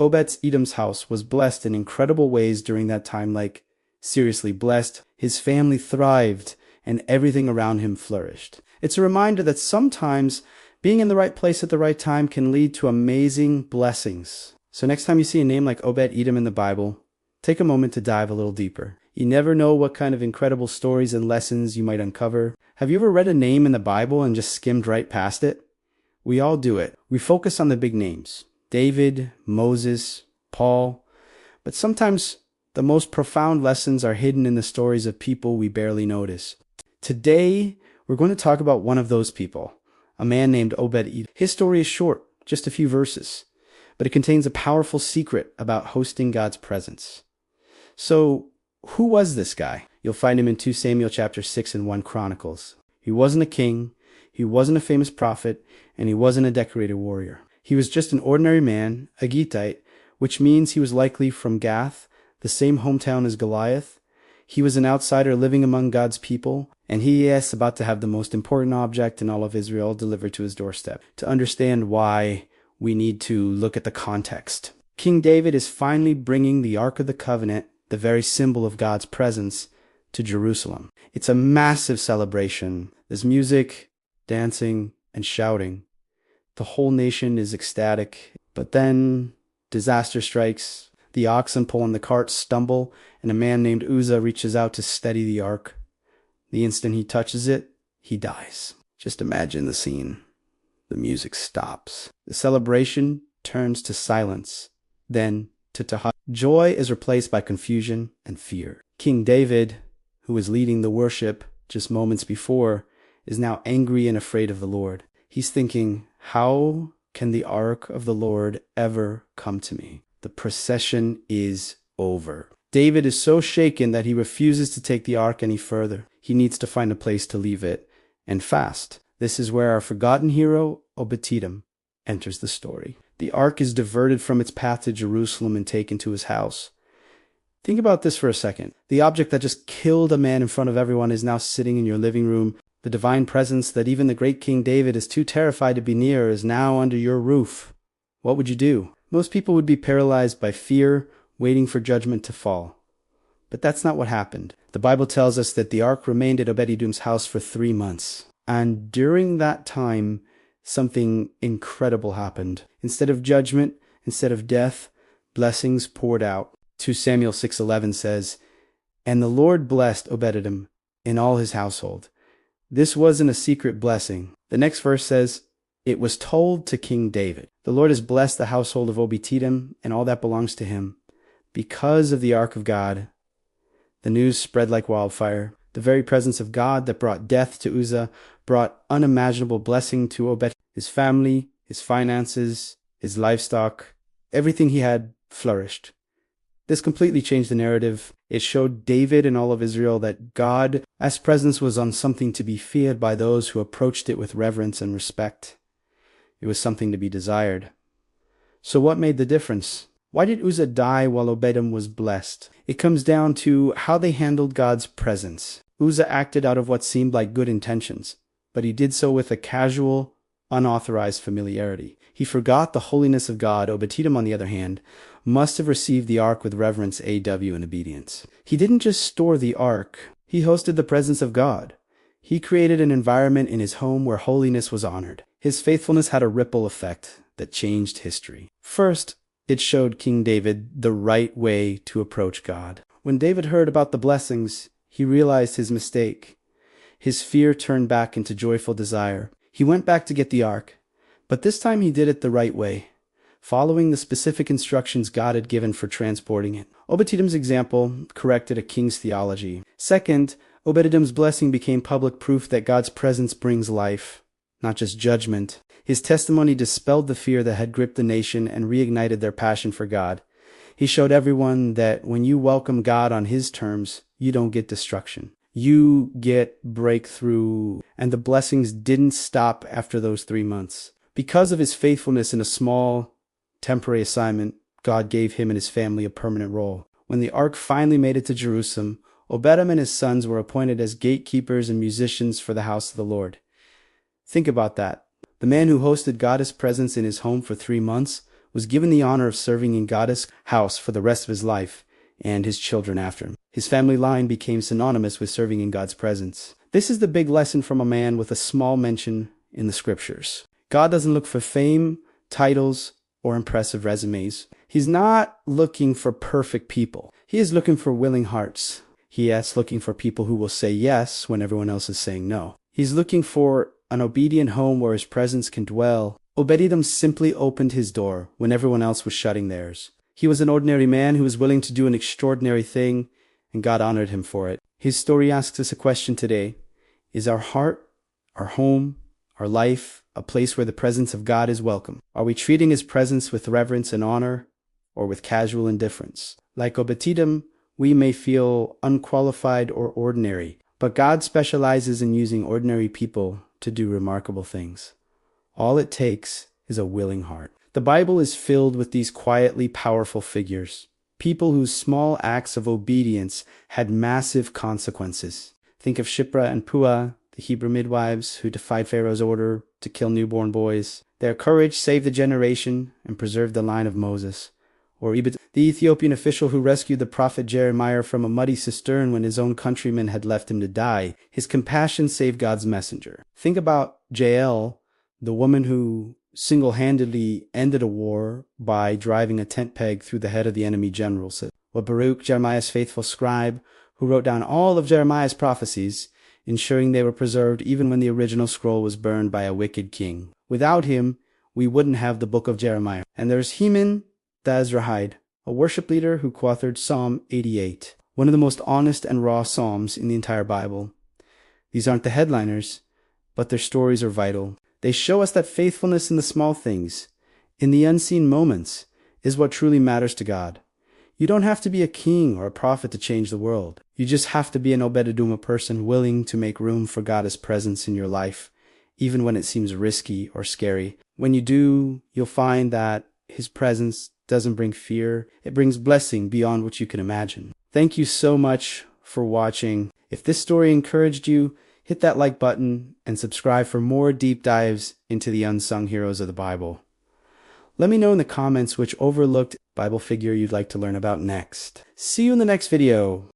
Obed-Edom's house was blessed in incredible ways during that time, like seriously blessed. His family thrived and everything around him flourished. It's a reminder that sometimes being in the right place at the right time can lead to amazing blessings. So next time you see a name like Obed-Edom in the Bible, take a moment to dive a little deeper. You never know what kind of incredible stories and lessons you might uncover. Have you ever read a name in the Bible and just skimmed right past it? We all do it. We focus on the big names. David, Moses, Paul. But sometimes the most profound lessons are hidden in the stories of people we barely notice. Today, we're going to talk about one of those people, a man named Obed-Edom. His story is short, just a few verses, but it contains a powerful secret about hosting God's presence. So, who was this guy? You'll find him in 2 Samuel chapter 6 and 1 Chronicles. He wasn't a king, he wasn't a famous prophet, and he wasn't a decorated warrior. He was just an ordinary man, a Gittite, which means he was likely from Gath, the same hometown as Goliath. He was an outsider living among God's people, and he is about to have the most important object in all of Israel delivered to his doorstep. To understand why, we need to look at the context. King David is finally bringing the Ark of the Covenant, the very symbol of God's presence, to Jerusalem. It's a massive celebration. There's music, dancing, and shouting. The whole nation is ecstatic. But then disaster strikes. The oxen pulling the cart stumble, and a man named Uzzah reaches out to steady the ark. The instant he touches it, he dies. Just imagine the scene. The music stops. The celebration turns to silence, then to Tahat. Joy is replaced by confusion and fear. King David, who was leading the worship just moments before, is now angry and afraid of the Lord. He's thinking, how can the ark of the Lord ever come to me? The procession is over. David is so shaken that he refuses to take the ark any further. He needs to find a place to leave it, and fast. This is where our forgotten hero, Obed-Edom, enters the story. The ark is diverted from its path to Jerusalem and taken to his house. Think about this for a second. The object that just killed a man in front of everyone is now sitting in your living room. The divine presence that even the great King David is too terrified to be near is now under your roof. What would you do? Most people would be paralyzed by fear, waiting for judgment to fall. But that's not what happened. The Bible tells us that the ark remained at Obed-Edom's house for 3 months. And during that time, something incredible happened. Instead of judgment, instead of death, blessings poured out. 2 Samuel 6:11 says, "And the Lord blessed Obed-Edom and all his household." This wasn't a secret blessing. The next verse says, "It was told to King David." The Lord has blessed the household of Obed-Edom and all that belongs to him. Because of the ark of God, the news spread like wildfire. The very presence of God that brought death to Uzzah brought unimaginable blessing to Obed. His family, his finances, his livestock, everything he had flourished. This completely changed the narrative. It showed David and all of Israel that God's presence was on something to be feared by those who approached it with reverence and respect. It was something to be desired. So what made the difference? Why did Uzzah die while Obed-Edom was blessed? It comes down to how they handled God's presence. Uzzah acted out of what seemed like good intentions, but he did so with a casual, unauthorized familiarity. He forgot the holiness of God. Obed-Edom, on the other hand, must have received the ark with reverence, and obedience. He didn't just store the ark, he hosted the presence of God. He created an environment in his home where holiness was honored. His faithfulness had a ripple effect that changed history. First, it showed King David the right way to approach God. When David heard about the blessings, he realized his mistake. His fear turned back into joyful desire. He went back to get the ark, but this time he did it the right way, following the specific instructions God had given for transporting it. Obed-Edom's example corrected a king's theology. Second, Obed-Edom's blessing became public proof that God's presence brings life, not just judgment. His testimony dispelled the fear that had gripped the nation and reignited their passion for God. He showed everyone that when you welcome God on his terms, you don't get destruction. You get breakthrough. And the blessings didn't stop after those 3 months. Because of his faithfulness in a small, temporary assignment, God gave him and his family a permanent role. When the ark finally made it to Jerusalem, Obed-Edom and his sons were appointed as gatekeepers and musicians for the house of the Lord. Think about that. The man who hosted God's presence in his home for 3 months was given the honor of serving in God's house for the rest of his life and his children after him. His family line became synonymous with serving in God's presence. This is the big lesson from a man with a small mention in the scriptures. God doesn't look for fame, titles, or impressive resumes. He's not looking for perfect people. He is looking for willing hearts. He is looking for people who will say yes when everyone else is saying no. He's looking for an obedient home where his presence can dwell. Obed-Edom simply opened his door when everyone else was shutting theirs. He was an ordinary man who was willing to do an extraordinary thing, and God honored him for it. His story asks us a question today. Is our heart, our home, our life a place where the presence of God is welcome? Are we treating his presence with reverence and honor, or with casual indifference? Like Obed-Edom, we may feel unqualified or ordinary, but God specializes in using ordinary people to do remarkable things. All it takes is a willing heart. The Bible is filled with these quietly powerful figures, people whose small acts of obedience had massive consequences. Think of Shiphrah and Puah, the Hebrew midwives who defied Pharaoh's order to kill newborn boys. Their courage saved a generation and preserved the line of Moses. Or Ebed, the Ethiopian official who rescued the prophet Jeremiah from a muddy cistern when his own countrymen had left him to die. His compassion saved God's messenger. Think about Jael, the woman who single-handedly ended a war by driving a tent peg through the head of the enemy general. Or Baruch, Jeremiah's faithful scribe, who wrote down all of Jeremiah's prophecies, ensuring they were preserved even when the original scroll was burned by a wicked king. Without him, we wouldn't have the book of Jeremiah. And there's Heman the Ezrahite, a worship leader who co-authored Psalm 88, one of the most honest and raw psalms in the entire Bible. These aren't the headliners, but their stories are vital. They show us that faithfulness in the small things, in the unseen moments, is what truly matters to God. You don't have to be a king or a prophet to change the world. You just have to be an Obed-Edom, a person willing to make room for God's presence in your life, even when it seems risky or scary. When you do, you'll find that his presence doesn't bring fear. It brings blessing beyond what you can imagine. Thank you so much for watching. If this story encouraged you, hit that like button and subscribe for more deep dives into the unsung heroes of the Bible. Let me know in the comments which overlooked Bible figure you'd like to learn about next. See you in the next video.